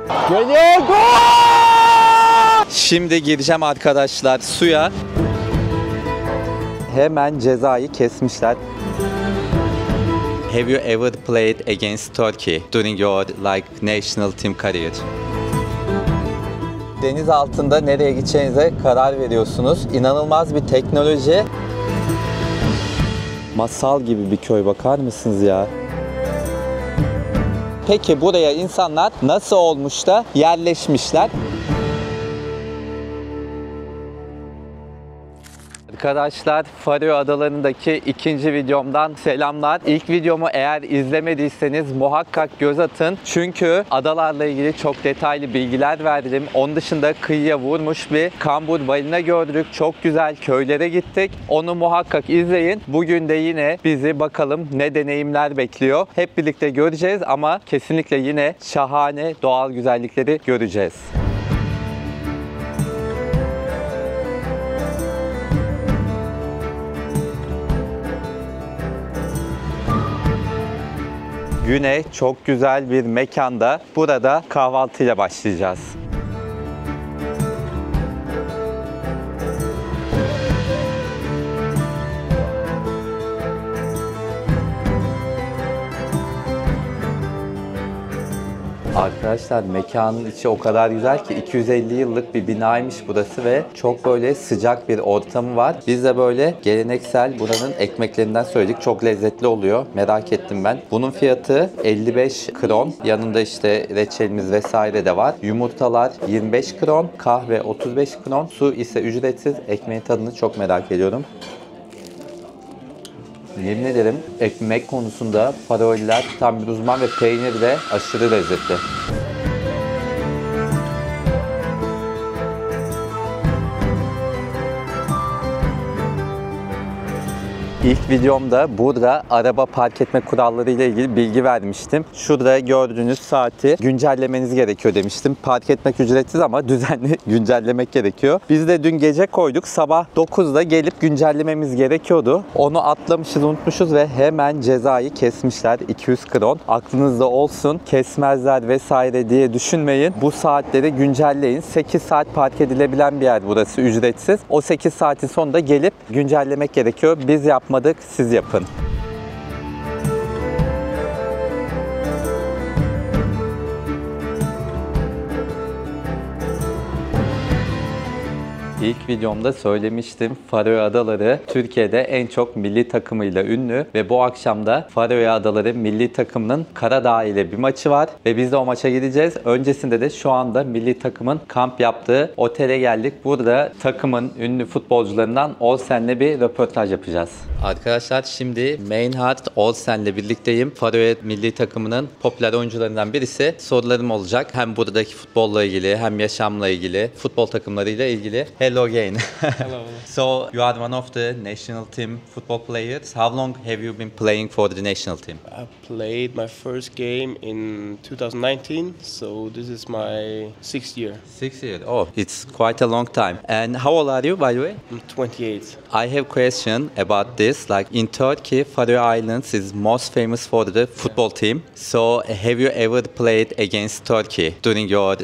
Geliyor, gol! Şimdi gireceğim arkadaşlar suya. Hemen cezayı kesmişler. Have you ever played against Turkey during your national team career? Deniz altında nereye gideceğinize karar veriyorsunuz. İnanılmaz bir teknoloji. Masal gibi bir köy, bakar mısınız ya? Peki buraya insanlar nasıl olmuş da yerleşmişler? Arkadaşlar, Faroe Adaları'ndaki ikinci videomdan selamlar. İlk videomu eğer izlemediyseniz muhakkak göz atın. Çünkü adalarla ilgili çok detaylı bilgiler verdim. Onun dışında kıyıya vurmuş bir kambur balina gördük. Çok güzel köylere gittik. Onu muhakkak izleyin. Bugün de yine bizi bakalım ne deneyimler bekliyor. Hep birlikte göreceğiz ama kesinlikle yine şahane doğal güzellikleri göreceğiz. Güne çok güzel bir mekanda, burada kahvaltıyla başlayacağız. Arkadaşlar, mekanın içi o kadar güzel ki 250 yıllık bir binaymış burası ve çok böyle sıcak bir ortamı var. Biz de böyle geleneksel buranın ekmeklerinden söyledik. Çok lezzetli oluyor. Merak ettim ben. Bunun fiyatı 55 kron. Yanında işte reçelimiz vesaire de var. Yumurtalar 25 kron. Kahve 35 kron. Su ise ücretsiz. Ekmeğin tadını çok merak ediyorum. Yemin ederim ekmek konusunda Faroeliler tam bir uzman ve peynir de aşırı lezzetli. İlk videomda burada araba park etme kuralları ile ilgili bilgi vermiştim. Şurada gördüğünüz saati güncellemeniz gerekiyor demiştim. Park etmek ücretsiz ama düzenli güncellemek gerekiyor. Biz de dün gece koyduk. Sabah 9'da gelip güncellememiz gerekiyordu. Onu atlamışız, unutmuşuz ve hemen cezayı kesmişler. 200 kron. Aklınızda olsun. Kesmezler vesaire diye düşünmeyin. Bu saatleri güncelleyin. 8 saat park edilebilen bir yer burası, ücretsiz. O 8 saatin sonunda gelip güncellemek gerekiyor. Biz yapmadık, siz yapın. İlk videomda söylemiştim, Faroe Adaları Türkiye'de en çok milli takımıyla ünlü ve bu akşam da Faroe Adaları milli takımının Karadağ ile bir maçı var ve biz de o maça gideceğiz. Öncesinde de şu anda milli takımın kamp yaptığı otele geldik. Burada takımın ünlü futbolcularından Olsen'le bir röportaj yapacağız. Arkadaşlar, şimdi Meinhard Olsen'le birlikteyim. Faroe milli takımının popüler oyuncularından birisi. Sorularım olacak. Hem buradaki futbolla ilgili hem yaşamla ilgili, futbol takımlarıyla ilgili. Hello again. Hello. So you are one of the national team football players. How long have you been playing for the national team? I played my first game in 2019, so this is my 6th year. 6 years. Oh, it's quite a long time. And how old are you, by the way? I'm 28. I have a question about this. Like in Turkey, Faroe Islands is most famous for the football team. So have you ever played against Turkey during your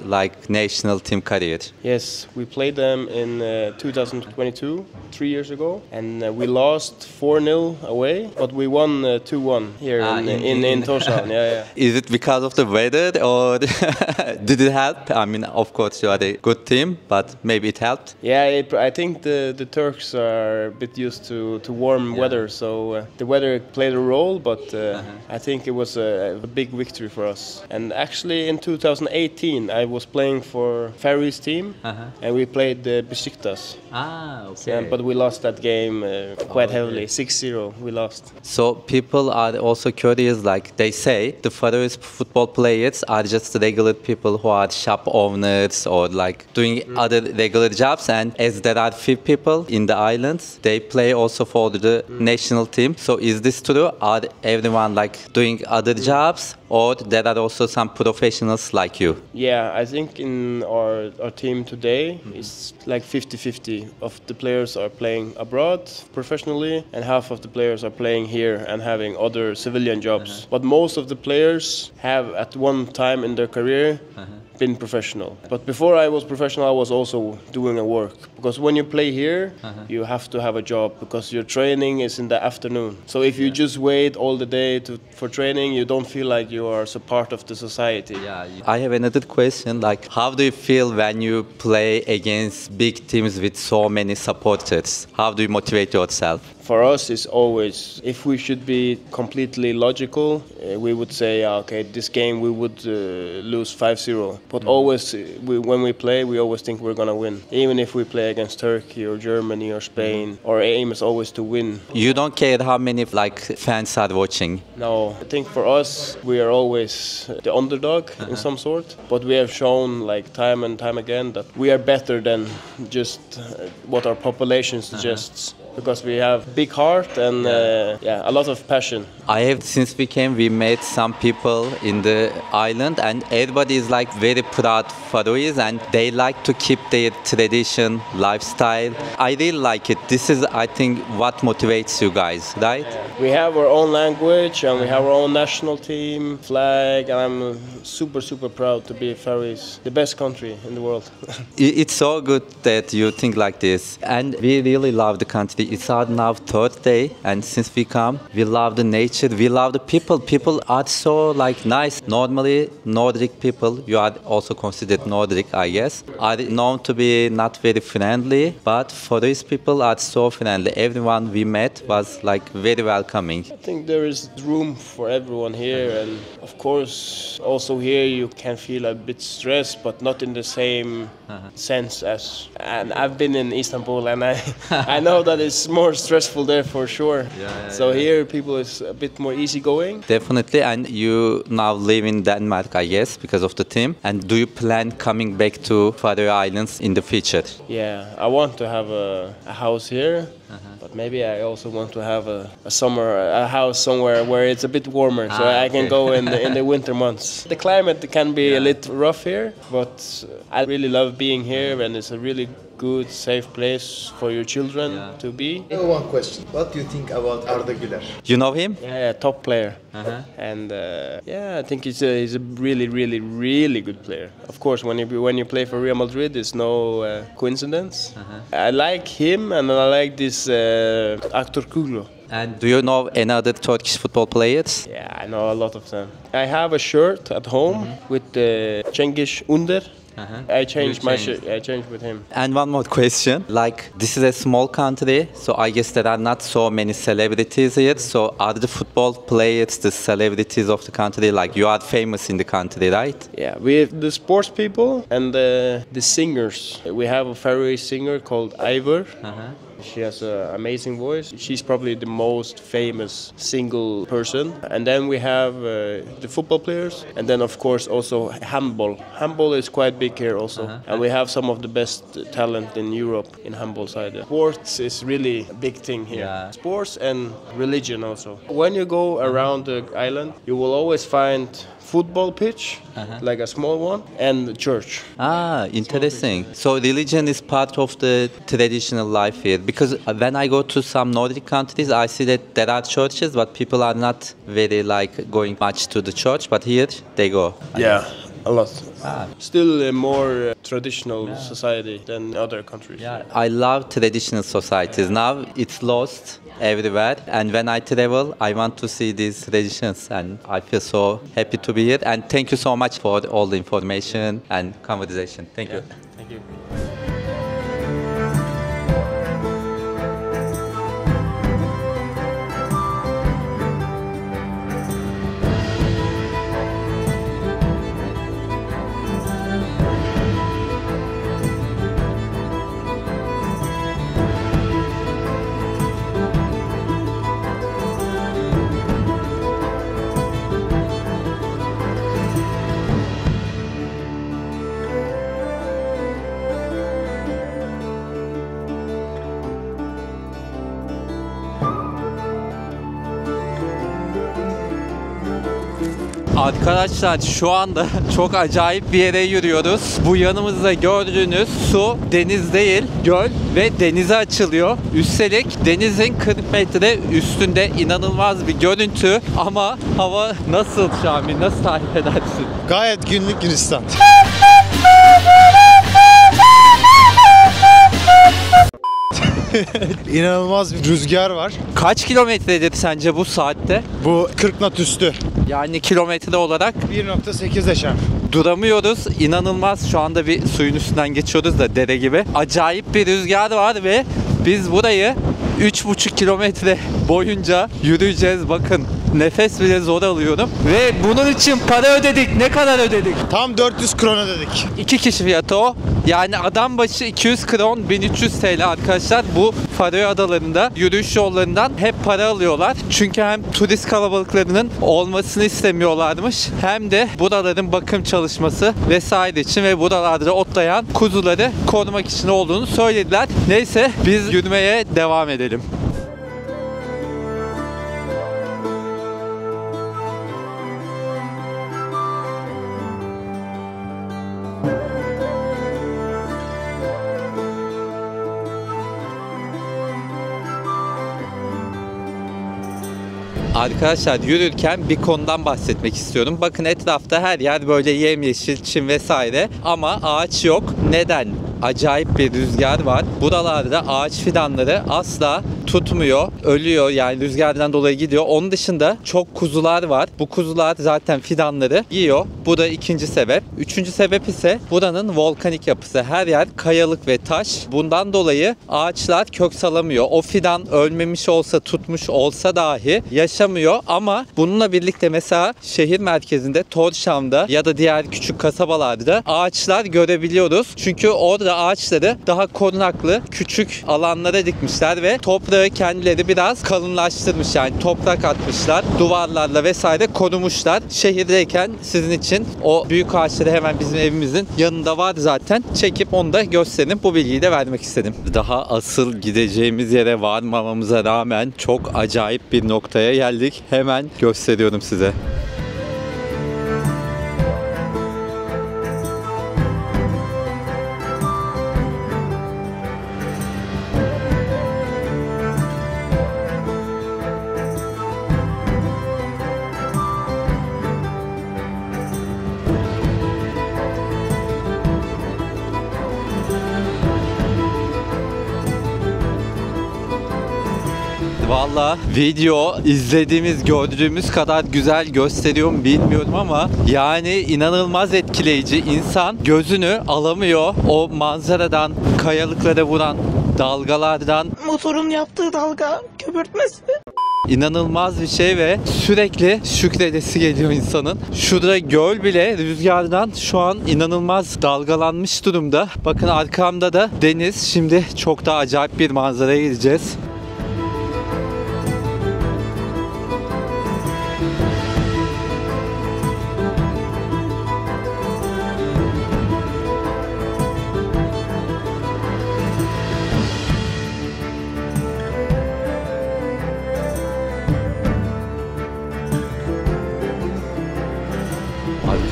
national team career? Yes, we played them in 2022, 3 years ago, and we lost 4-0 away, but we won 2-1 here in Tórshavn. Yeah. Is it because of the weather or did it help? I mean, of course you are a good team, but maybe it helped. Yeah, I think the Turks are a bit used to warm weather, so the weather played a role, but I think it was a big victory for us. And actually in 2018 I was playing for Faroese team, and we played Besiktas. Okay. But we lost that game quite heavily, 6-0 we lost. So people are also curious, like they say the Faroese football players are just regular people who are shop owners or like doing other regular jobs, and as there are few people in the islands, they play also for the national team. So is this true? Are everyone like doing other jobs or there are also some professionals like you? Yeah, I think in our team today, it's like 50-50 of the players are playing abroad professionally and half of the players are playing here and having other civilian jobs. But most of the players have at one time in their career been professional. But before I was professional, I was also doing a work. Because when you play here, you have to have a job because your training is in the afternoon. So if you just wait all the day for training, you don't feel like you are a part of the society. I have another question, like how do you feel when you play against big teams with so many supporters? How do you motivate yourself? For us, it's always, if we should be completely logical, we would say, okay, this game we would lose 5-0. But always, when we play, we always think we're going to win. Even if we play against Turkey or Germany or Spain, our aim is always to win. You don't care how many fans are watching? No, I think for us, we are always the underdog in some sort. But we have shown time and time again that we are better than just what our population suggests. Because we have big heart and a lot of passion. Since we came, we met some people in the island and everybody is very proud Faroese and they like to keep their tradition, lifestyle. I really like it. This is, I think, what motivates you guys, right? We have our own language and we have our own national team, flag, and I'm super, super proud to be Faroese, the best country in the world. It's so good that you think like this. And we really love the country. It's our now third day, and since we come, we love the nature, we love the people. People are so nice. Normally, Nordic people, you are also considered Nordic, I guess, are known to be not very friendly, but Faroese people are so friendly. Everyone we met was very welcoming. I think there is room for everyone here, and of course, also here you can feel a bit stressed, but not in the same sense as. And I've been in Istanbul, and I know that it's more stressful there for sure. So here people is a bit more easygoing. Definitely, and you now live in Denmark, I guess, because of the team. And do you plan coming back to Faroe Islands in the future? Yeah, I want to have a house here, but maybe I also want to have a house somewhere where it's a bit warmer, so I can go in the winter months. The climate can be a little rough here, but I really love being here, and it's a really good, safe place for your children to be. I have one question. What do you think about Arda Güler? You know him? Yeah, top player. And I think he's a really, really, really good player. Of course, when you play for Real Madrid, it's no coincidence. I like him, and I like this Artur Kuglu. And do you know any other Turkish football players? Yeah, I know a lot of them. I have a shirt at home with Cengiz Under. I changed my shirt. I changed with him. And one more question. This is a small country, so I guess there are not so many celebrities here. So are the football players the celebrities of the country? You are famous in the country, right? Yeah, we have the sports people and the singers. We have a Faroese singer called Ivor. She has an amazing voice. She's probably the most famous single person. And then we have the football players. And then, of course, also handball. Handball is quite big here also. And we have some of the best talent in Europe in handball side. Sports is really a big thing here. Sports and religion also. When you go around the island, you will always find football pitch, like a small one, and church. Interesting. So religion is part of the traditional life here. Because when I go to some Nordic countries, I see that there are churches, but people are not very going much to the church. But here they go. Yeah. A lot. Still a more traditional society than other countries. I love traditional societies. Now it's lost everywhere, and when I travel, I want to see these traditions, and I feel so happy to be here. And thank you so much for all the information and conversation. Thank you. Thank you. Arkadaşlar şu anda çok acayip bir yere yürüyoruz. Bu yanımızda gördüğünüz su deniz değil, göl ve denize açılıyor. Üstelik denizin 40 metre üstünde inanılmaz bir görüntü ama hava nasıl Şamil, nasıl tarif edersin? Gayet günlük gülistan. İnanılmaz bir rüzgar var. Kaç kilometredir sence bu saatte? Bu 40 knot üstü. Yani kilometre olarak 1.8 yaşam. duramıyoruz. İnanılmaz, şu anda bir suyun üstünden geçiyoruz da dere gibi. Acayip bir rüzgar var ve biz burayı 3,5 kilometre boyunca yürüyeceğiz. Bakın nefes bile zor alıyorum. Ve bunun için para ödedik. Ne kadar ödedik? Tam 400 krona dedik. 2 kişi fiyatı o. Yani adam başı 200 kron, 1300 TL arkadaşlar. Bu Faroe Adaları'nda yürüyüş yollarından hep para alıyorlar. Çünkü hem turist kalabalıklarının olmasını istemiyorlarmış, hem de buraların bakım çalışması vesaire için ve buralarda otlayan kuzuları korumak için olduğunu söylediler. Neyse biz yürümeye devam edelim. Arkadaşlar yürürken bir konudan bahsetmek istiyorum. Bakın etrafta her yer böyle yemyeşil, çim vesaire ama ağaç yok. Neden? Acayip bir rüzgar var. Buralarda ağaç fidanları asla tutmuyor, ölüyor, yani rüzgardan dolayı gidiyor. Onun dışında çok kuzular var. Bu kuzular zaten fidanları yiyor. Bu da ikinci sebep. Üçüncü sebep ise buranın volkanik yapısı. Her yer kayalık ve taş. Bundan dolayı ağaçlar kök salamıyor. O fidan ölmemiş olsa, tutmuş olsa dahi yaşamıyor. Ama bununla birlikte mesela şehir merkezinde, Tórshavn'da ya da diğer küçük kasabalarda ağaçlar görebiliyoruz. Çünkü orada ağaçları daha korunaklı küçük alanlara dikmişler ve toprağı kendileri biraz kalınlaştırmış, yani toprak atmışlar, duvarlarla vesaire korumuşlar. Şehirdeyken sizin için o büyük ağaçları hemen bizim evimizin yanında var zaten. Çekip onu da gösterip bu bilgiyi de vermek istedim. Daha asıl gideceğimiz yere varmamamıza rağmen çok acayip bir noktaya geldik. Hemen gösteriyorum size. Valla video izlediğimiz, gördüğümüz kadar güzel gösteriyor mu bilmiyorum ama yani inanılmaz etkileyici. İnsan gözünü alamıyor o manzaradan, kayalıklara vuran dalgalardan. Motorun yaptığı dalga köpürtmesi. İnanılmaz bir şey ve sürekli şükredesi geliyor insanın. Şurada göl bile rüzgardan şu an inanılmaz dalgalanmış durumda. Bakın arkamda da deniz. Şimdi çok daha acayip bir manzaraya gideceğiz.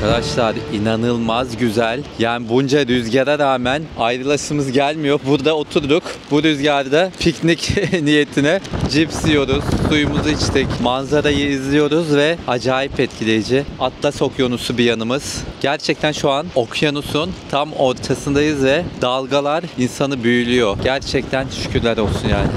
Arkadaşlar inanılmaz güzel. Yani bunca rüzgara rağmen ayrılasımız gelmiyor. Burada oturduk. Bu rüzgarda piknik niyetine cips yiyoruz. Suyumuzu içtik. Manzarayı izliyoruz ve acayip etkileyici. Atlas Okyanusu bir yanımız. Gerçekten şu an okyanusun tam ortasındayız ve dalgalar insanı büyülüyor. Gerçekten şükürler olsun yani.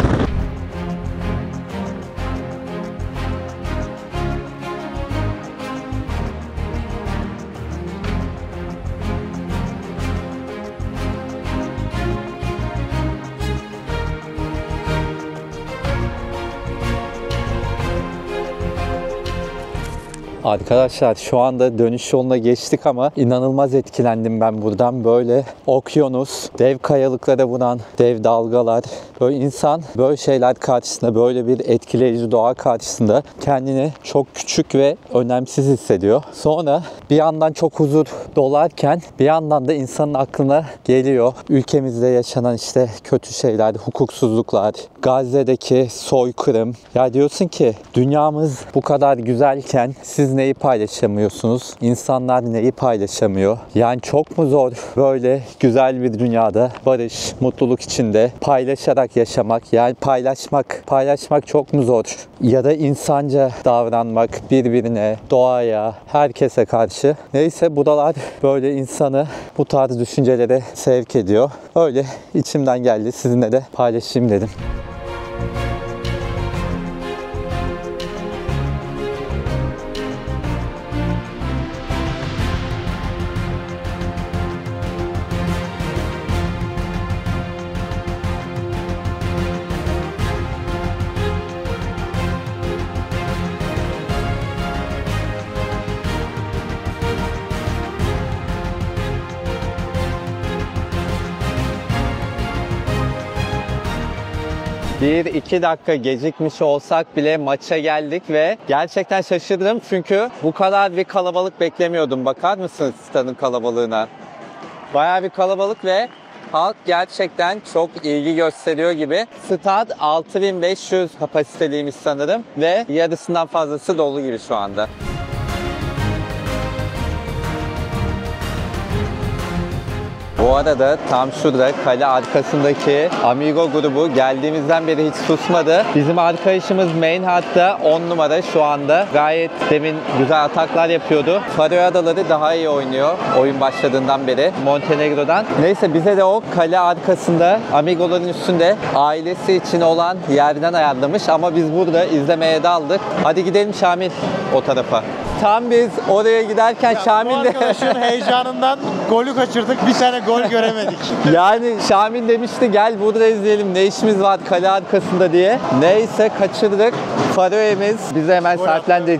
Arkadaşlar şu anda dönüş yoluna geçtik ama inanılmaz etkilendim ben buradan. Böyle okyanus, dev kayalıklara vuran dev dalgalar. Böyle insan böyle şeyler karşısında, böyle bir etkileyici doğa karşısında kendini çok küçük ve önemsiz hissediyor. Sonra bir yandan çok huzur dolarken bir yandan da insanın aklına geliyor ülkemizde yaşanan işte kötü şeyler, hukuksuzluklar, Gazze'deki soykırım. Ya diyorsun ki dünyamız bu kadar güzelken siz Siz neyi paylaşamıyorsunuz? İnsanlar neyi paylaşamıyor? Yani çok mu zor böyle güzel bir dünyada barış, mutluluk içinde paylaşarak yaşamak? Yani paylaşmak çok mu zor? Ya da insanca davranmak birbirine, doğaya, herkese karşı. Neyse buralar böyle insanı bu tarz düşüncelere sevk ediyor. Öyle içimden geldi, sizinle de paylaşayım dedim. Bir iki dakika gecikmiş olsak bile maça geldik ve gerçekten şaşırdım çünkü bu kadar bir kalabalık beklemiyordum. Bakar mısınız stadın kalabalığına? Bayağı bir kalabalık ve halk gerçekten çok ilgi gösteriyor gibi. Stad 6500 kapasiteliymiş sanırım ve yarısından fazlası dolu gibi şu anda. Bu arada tam şurada kale arkasındaki Amigo grubu geldiğimizden beri hiç susmadı. Bizim arkadaşımız main hatta 10 numara şu anda. Gayet demin güzel ataklar yapıyordu. Faroe Adaları daha iyi oynuyor oyun başladığından beri Montenegro'dan. Neyse bize de o kale arkasında Amigo'ların üstünde ailesi için olan yerden ayarlamış ama biz burada izlemeye daldık. Hadi gidelim Şamil o tarafa. Tam biz oraya giderken Şamil Bu de... arkadaşın heyecanından golü kaçırdık. Bir tane gol göremedik. Yani Şamil demişti gel burada izleyelim ne işimiz var kale arkasında diye. Neyse kaçırdık. Faroe'miz bize hemen sertlendi.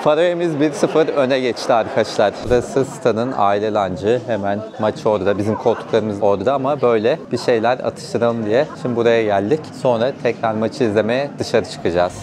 Faroe'miz 1-0 öne geçti arkadaşlar. Burası stadın aile lancı. Hemen maç orada. Bizim koltuklarımız orada ama böyle bir şeyler atıştıralım diye. Şimdi buraya geldik. Sonra tekrar maçı izlemeye dışarı çıkacağız.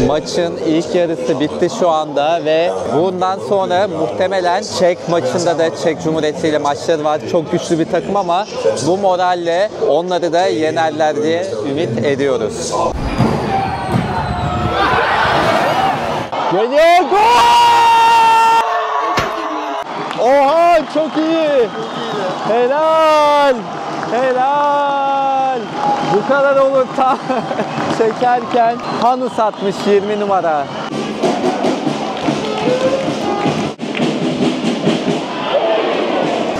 Maçın ilk yarısı bitti şu anda ve bundan sonra muhtemelen Çek maçında da Çek Cumhuriyeti ile maçları var. Çok güçlü bir takım ama bu moralle onları da yenerler diye ümit ediyoruz. Geliyor gol! Oha çok iyi! Helal! Helal! Bu kadar olur tam çekerken Hanus atmış 20 numara.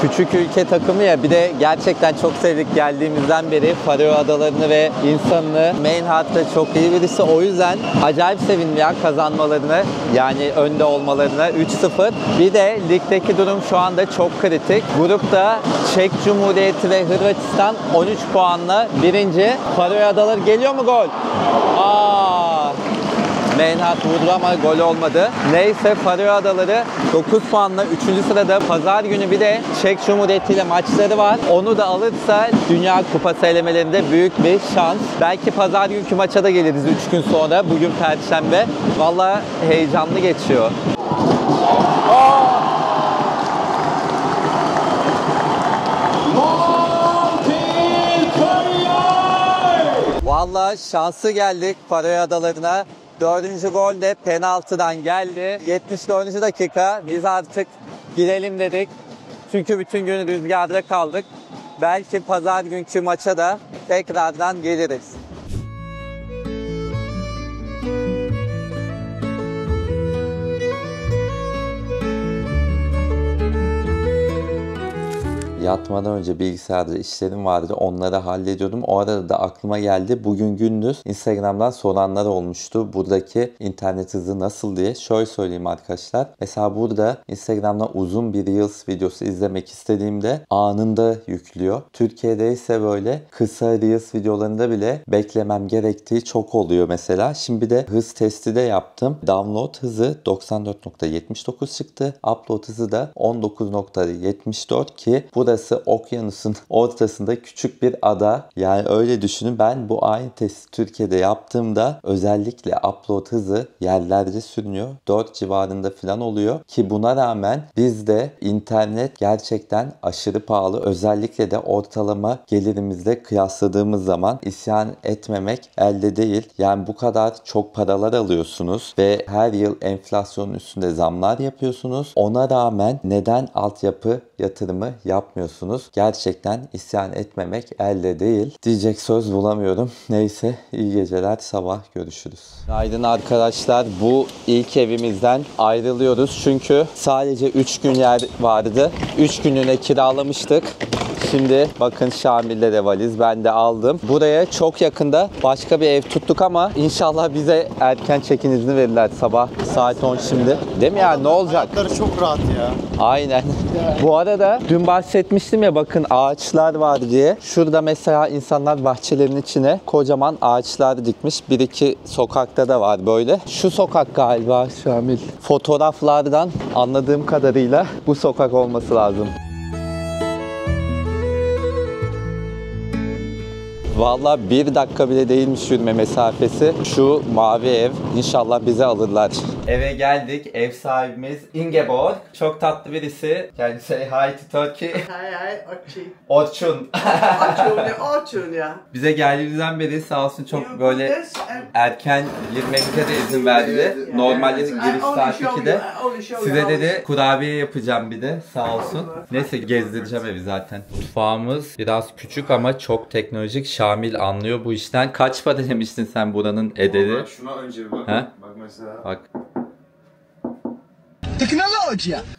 Küçük ülke takımı ya bir de gerçekten çok sevdik geldiğimizden beri Faroe Adalarını ve insanını. Main hatta çok iyi birisi o yüzden acayip sevindim ya kazanmalarını yani önde olmalarına 3-0. Bir de ligdeki durum şu anda çok kritik. Grupta Çek Cumhuriyeti ve Hırvatistan 13 puanla birinci. Faroe Adaları geliyor mu gol? Maynard vurdu ama gol olmadı. Neyse Faroe Adaları 9 puanla 3. sırada. Pazar günü bir de Çek Cumhuriyeti ile maçları var. Onu da alırsa Dünya Kupası elemelerinde büyük bir şans. Belki pazar günkü maça da geliriz 3 gün sonra. Bugün Perşembe. Vallahi heyecanlı geçiyor. Vallahi şansı geldik Faroe Adalarına. 4. gol de penaltıdan geldi. 74. dakika biz artık girelim dedik. Çünkü bütün gün rüzgarda kaldık. Belki pazar günkü maça da tekrardan geliriz. Yatmadan önce bilgisayarda işlerim vardı. Onları hallediyordum. O arada da aklıma geldi. Bugün gündüz Instagram'dan soranlar olmuştu. Buradaki internet hızı nasıl diye. Şöyle söyleyeyim arkadaşlar. Mesela burada Instagram'dan uzun bir Reels videosu izlemek istediğimde anında yüklüyor. Türkiye'de ise böyle kısa Reels videolarında bile beklemem gerektiği çok oluyor mesela. Şimdi de hız testi de yaptım. Download hızı 94.79 çıktı. Upload hızı da 19.74 ki bu da burası okyanusun ortasında küçük bir ada. Yani öyle düşünün. Ben bu aynı testi Türkiye'de yaptığımda özellikle upload hızı yerlerce sürünüyor. 4 civarında falan oluyor. Ki buna rağmen bizde internet gerçekten aşırı pahalı. Özellikle de ortalama gelirimizle kıyasladığımız zaman isyan etmemek elde değil. Yani bu kadar çok paralar alıyorsunuz ve her yıl enflasyonun üstünde zamlar yapıyorsunuz. Ona rağmen neden altyapı yatırımı yapmıyorsunuz? Gerçekten isyan etmemek elde değil. Diyecek söz bulamıyorum. Neyse, iyi geceler, sabah görüşürüz. Günaydın arkadaşlar. Bu ilk evimizden ayrılıyoruz. Çünkü sadece 3 gün yer vardı. 3 gününe kiralamıştık. Şimdi bakın Şamil'de de valiz ben de aldım. Buraya çok yakında başka bir ev tuttuk ama inşallah bize erken çekin izni verirler sabah saat 10 şimdi. Değil mi ya, ne olacak? Hayatları çok rahat ya. Aynen. Bu arada dün bahsetmiştim ya, bakın ağaçlar var diye. Şurada mesela insanlar bahçelerin içine kocaman ağaçlar dikmiş. Bir iki sokakta da var böyle. Şu sokak galiba Şamil. Fotoğraflardan anladığım kadarıyla bu sokak olması lazım. Vallahi 1 dakika bile değilmiş yürüme mesafesi. Şu mavi ev. İnşallah bize alırlar. Eve geldik. Ev sahibimiz Ingeborg. Çok tatlı birisi. Can you say hi to Turkey? Hi, Orçun. Orçun. Orçun ya. Bize geldiğimizden beri sağ olsun çok böyle erken girmemize de izin verdi. Normalde giriş saat 2'de. Size dedi kurabiye yapacağım bir de, sağ olsun. Neyse, gezdireceğim evi zaten. Mutfağımız biraz küçük ama çok teknolojik. Şamil anlıyor bu işten. Kaç para demiştin sen buranın ederi? Şuna önce bir bak. He? Bak mesela. Bak.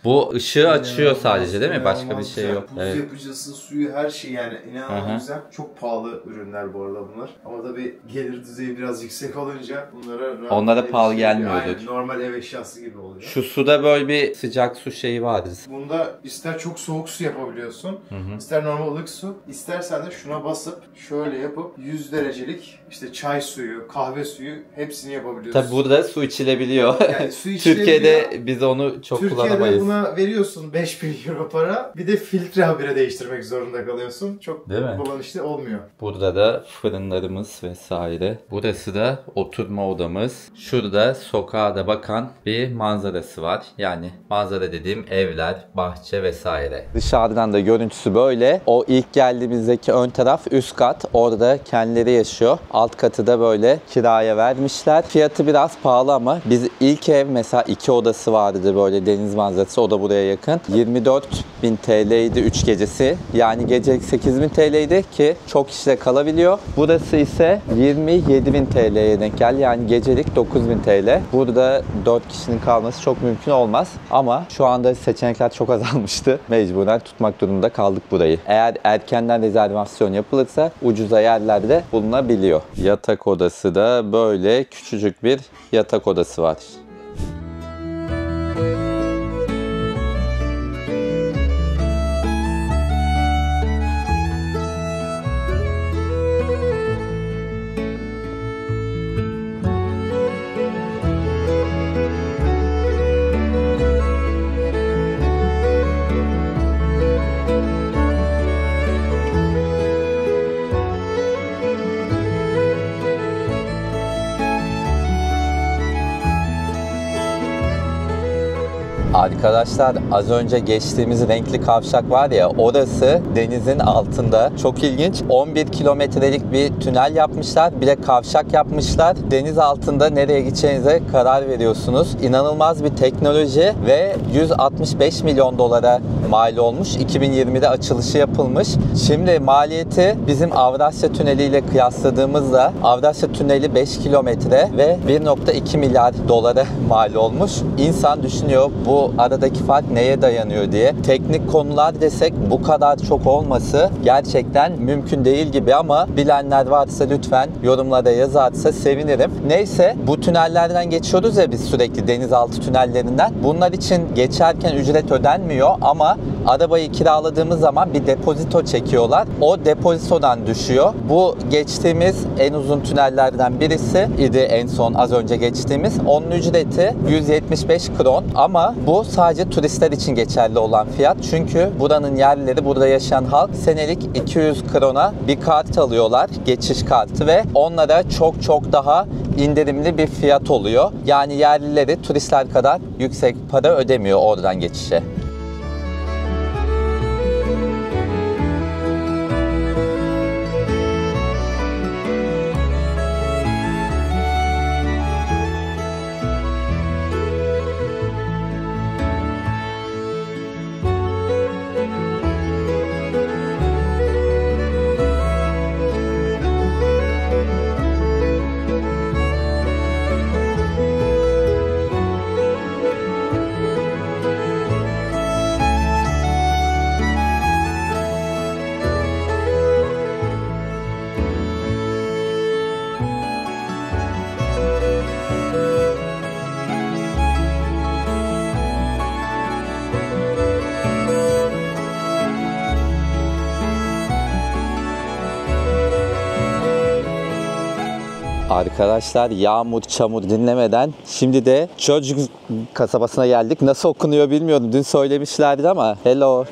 Bu ışığı açıyor sadece değil mi? Başka bir şey yok. Buz Evet. yapıcısı, suyu, her şey yani inanılmaz Aha. güzel. Çok pahalı ürünler bu arada bunlar. Ama tabii gelir düzeyi biraz yüksek olunca bunlara Onlara pahalı gelmiyordur. Aynen, normal ev eşyası gibi oluyor. Şu suda böyle bir sıcak su şeyi vardı. Bunda ister çok soğuk su yapabiliyorsun, ister normal ılık su, istersen de şuna basıp şöyle yapıp 100 derecelik işte çay suyu, kahve suyu hepsini yapabiliyorsun. Tabi burada su içilebiliyor. Yani su içilebiliyor. Türkiye'de biz onu çok kullanamayız. Türkiye'de buna veriyorsun 5000 euro para, bir de filtre habire değiştirmek zorunda kalıyorsun. Çok Değil mi? kullanışlı olmuyor. Burada da fırınlarımız vesaire. Burası da oturma odamız. Şurada sokağa da bakan bir manzarası var. Yani manzara dediğim evler, bahçe vesaire. Dışarıdan da görüntüsü böyle. O ilk geldiğimizdeki ön taraf üst kat. Orada kendileri yaşıyor. Alt katı da böyle kiraya vermişler. Fiyatı biraz pahalı ama biz ilk ev mesela 2 odası vardı böyle deniz manzarası. O da buraya yakın. 24.000 TL'ydi 3 gecesi. Yani gecelik 8.000 TL'ydi ki çok kişide kalabiliyor. Burası ise 27.000 TL'ye denk geldi. Yani gecelik 9.000 TL. Burada 4 kişinin kalması çok mümkün olmaz. Ama şu anda seçenekler çok azalmıştı. Mecburen tutmak durumunda kaldık burayı. Eğer erkenden rezervasyon yapılırsa ucuza yerlerde bulunabiliyor. Yatak odası da böyle küçücük bir yatak odası var. Arkadaşlar az önce geçtiğimiz renkli kavşak var ya, orası denizin altında. Çok ilginç. 11 kilometrelik bir tünel yapmışlar. Bir de kavşak yapmışlar. Deniz altında nereye gideceğinize karar veriyorsunuz. İnanılmaz bir teknoloji ve 165 milyon dolara mal olmuş. 2020'de açılışı yapılmış. Şimdi maliyeti bizim Avrasya Tüneli ile kıyasladığımızda Avrasya Tüneli 5 kilometre ve 1.2 milyar dolara mal olmuş. İnsan düşünüyor bu aradaki fark neye dayanıyor diye. Teknik konular desek bu kadar çok olması gerçekten mümkün değil gibi ama bilenler varsa lütfen yorumlara yazarsa sevinirim. Neyse, bu tünellerden geçiyoruz ya biz sürekli, denizaltı tünellerinden. Bunlar için geçerken ücret ödenmiyor ama arabayı kiraladığımız zaman bir depozito çekiyorlar. O depozitodan düşüyor. Bu geçtiğimiz en uzun tünellerden birisi idi, en son az önce geçtiğimiz. Onun ücreti 175 kron ama bu sadece turistler için geçerli olan fiyat. Çünkü buranın yerlileri, burada yaşayan halk senelik 200 krona bir kart alıyorlar, geçiş kartı, ve onlara çok çok daha indirimli bir fiyat oluyor. Yani yerlileri turistler kadar yüksek para ödemiyor oradan geçişe. Arkadaşlar, yağmur çamur dinlemeden şimdi de Çocuk kasabasına geldik. Nasıl okunuyor bilmiyorum. Dün söylemişlerdi ama hello.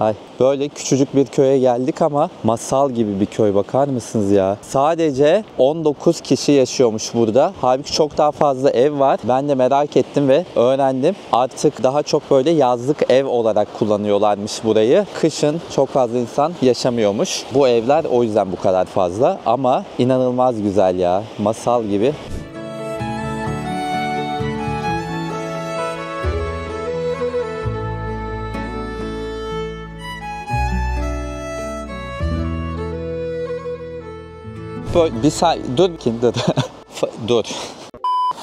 Ay, böyle küçücük bir köye geldik ama masal gibi bir köy, bakar mısınız ya? Sadece 19 kişi yaşıyormuş burada. Halbuki çok daha fazla ev var. Ben de merak ettim ve öğrendim. Artık daha çok böyle yazlık ev olarak kullanıyorlarmış burayı. Kışın çok fazla insan yaşamıyormuş. Bu evler o yüzden bu kadar fazla ama inanılmaz güzel ya. Masal gibi. Bir saniye, dur. Dur.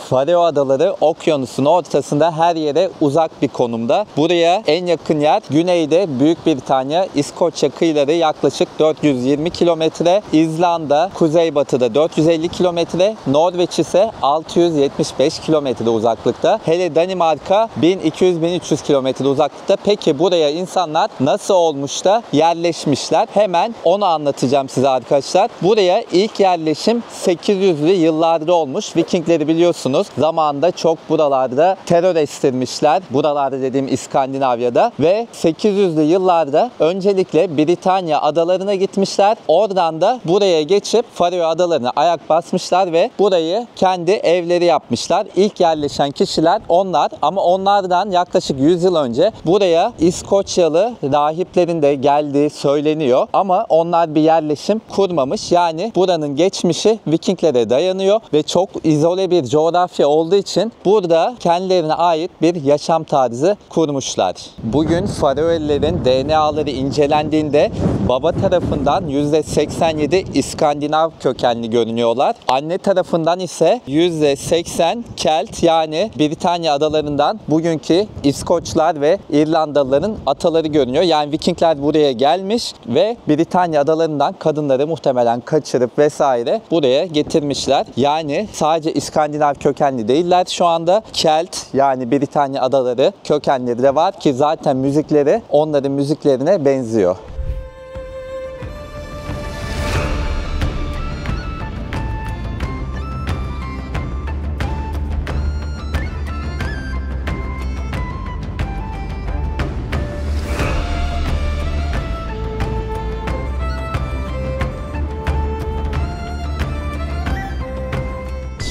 Faroe Adaları okyanusun ortasında, her yere uzak bir konumda. Buraya en yakın yer güneyde Büyük Britanya, İskoçya kıyıları yaklaşık 420 kilometre, İzlanda kuzeybatıda 450 kilometre, Norveç ise 675 kilometre uzaklıkta. Hele Danimarka 1200-1300 kilometre uzaklıkta. Peki buraya insanlar nasıl olmuş da yerleşmişler? Hemen onu anlatacağım size arkadaşlar. Buraya ilk yerleşim 800'lü yıllarda olmuş. Vikingleri biliyorsunuz. Zamanında çok buralarda terör estirmişler. Buralarda dediğim İskandinavya'da, ve 800'lü yıllarda öncelikle Britanya adalarına gitmişler. Oradan da buraya geçip Faroe Adalarına ayak basmışlar ve burayı kendi evleri yapmışlar. İlk yerleşen kişiler onlar, ama onlardan yaklaşık 100 yıl önce buraya İskoçyalı rahiplerin de geldiği söyleniyor. Ama onlar bir yerleşim kurmamış. Yani buranın geçmişi Vikinglere dayanıyor ve çok izole bir coğrafya olduğu için burada kendilerine ait bir yaşam tarzı kurmuşlar. Bugün Faroelilerin DNA'ları incelendiğinde baba tarafından %87 İskandinav kökenli görünüyorlar. Anne tarafından ise %80 Kelt, yani Britanya adalarından bugünkü İskoçlar ve İrlandalıların ataları görünüyor. Yani Vikingler buraya gelmiş ve Britanya adalarından kadınları muhtemelen kaçırıp vesaire buraya getirmişler. Yani sadece İskandinav kökenli değiller şu anda. Kelt, yani Britanya adaları kökenleri de var ki zaten müzikleri onların müziklerine benziyor.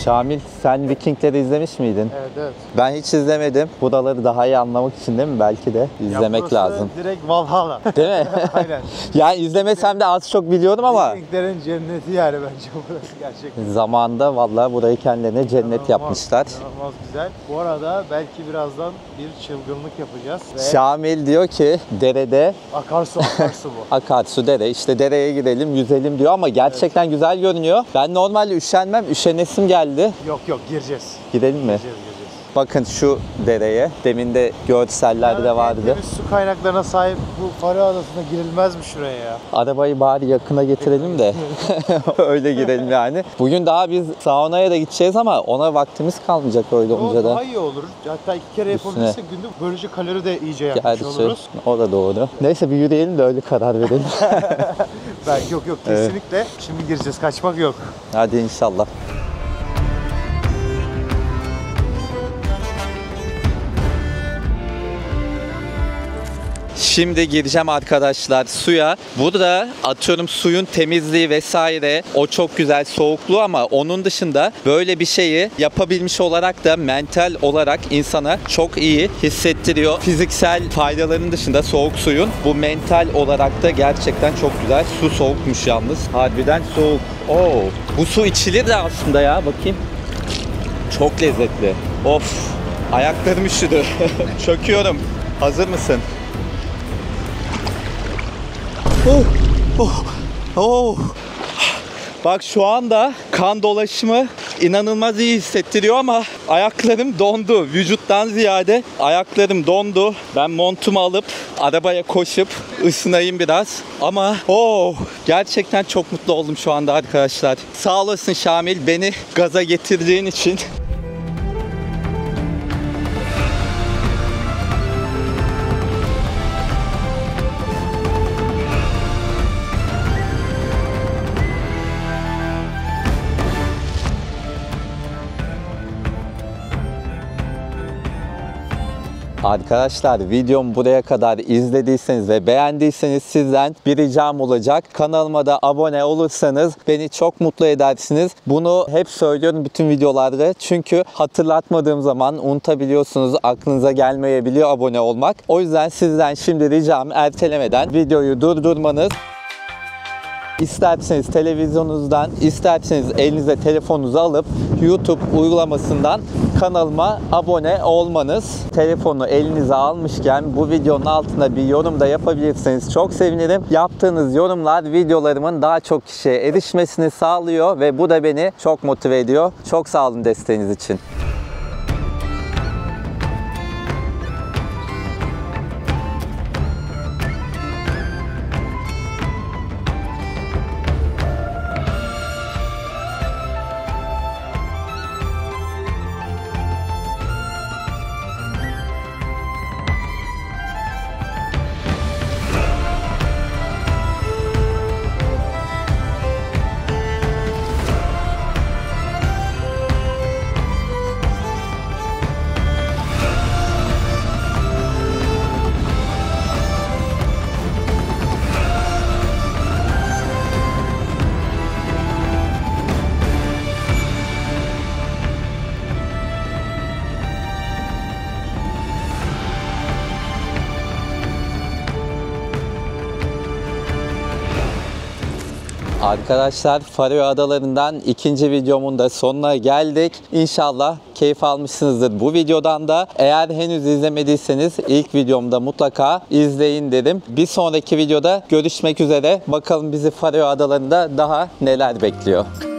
Şamil, sen Vikingleri izlemiş miydin? Evet, evet. Ben hiç izlemedim. Buraları daha iyi anlamak için değil mi? Belki de izlemek burası lazım. Direkt Valhalla. Değil mi? Aynen. Yani izlemesem de az çok biliyorum ama Vikinglerin cenneti yani bence burası gerçekten. zamanında vallahi burayı kendilerine cennet İnanılmaz, yapmışlar. İnanılmaz güzel. Bu arada belki birazdan bir çılgınlık yapacağız. Ve Şamil diyor ki derede akarsu bu. akarsu, dere, işte dereye gidelim yüzelim diyor ama gerçekten güzel görünüyor. Ben normalde üşenmem, üşenesim geldi. Yok gireceğiz. Gidelim mi? Gireceğiz. Bakın şu dereye. Demin de görsellerde vardı. En temiz su kaynaklarına sahip bu Faroe Adası'na girilmez mi şuraya ya? Arabayı bari yakına getirelim de öyle girelim yani. Bugün daha biz saunaya da gideceğiz ama ona vaktimiz kalmayacak öyle O olunca da. daha iyi olur. Hatta 2 kere yapabilirsek günde böylece kalori de iyice yapmış Gerçi oluruz. o da doğru. Neyse bir yürüyelim de öyle karar verelim. Belki yok kesinlikle. Şimdi gireceğiz, kaçmak yok. Hadi inşallah. Şimdi gireceğim arkadaşlar suya. Burada atıyorum suyun temizliği vesaire o çok güzel soğukluğu ama onun dışında böyle bir şeyi yapabilmiş olarak da mental olarak insana çok iyi hissettiriyor. Fiziksel faydaların dışında soğuk suyun bu mental olarak da gerçekten çok güzel. Su soğukmuş yalnız. Harbiden soğuk. Oo, bu su içilir de aslında ya bakayım. Çok lezzetli. Of. Ayaklarım üşüdü. Çöküyorum. Hazır mısın? Oh, oh, oh. Bak şu anda kan dolaşımı inanılmaz iyi hissettiriyor ama ayaklarım dondu. Vücuttan ziyade ayaklarım dondu. Ben montumu alıp arabaya koşup ısınayım biraz. Ama gerçekten çok mutlu oldum şu anda arkadaşlar. Sağ olasın Şamil beni gaza getirdiğin için. Arkadaşlar videomu buraya kadar izlediyseniz ve beğendiyseniz sizden bir ricam olacak. Kanalıma da abone olursanız beni çok mutlu edersiniz. Bunu hep söylüyorum bütün videolarda. Çünkü hatırlatmadığım zaman unutabiliyorsunuz, aklınıza gelmeyebiliyor abone olmak. O yüzden sizden şimdi ricam ertelemeden videoyu durdurmanız. İsterseniz televizyonunuzdan, isterseniz elinize telefonunuzu alıp YouTube uygulamasından kanalıma abone olmanız. Telefonu elinize almışken bu videonun altına bir yorum da yapabilirseniz çok sevinirim. Yaptığınız yorumlar videolarımın daha çok kişiye erişmesini sağlıyor ve bu da beni çok motive ediyor. Çok sağ olun desteğiniz için. Arkadaşlar Faroe Adaları'ndan ikinci videomun da sonuna geldik. İnşallah keyif almışsınızdır bu videodan da. Eğer henüz izlemediyseniz ilk videomda mutlaka izleyin dedim. Bir sonraki videoda görüşmek üzere. Bakalım bizi Faroe Adaları'nda daha neler bekliyor.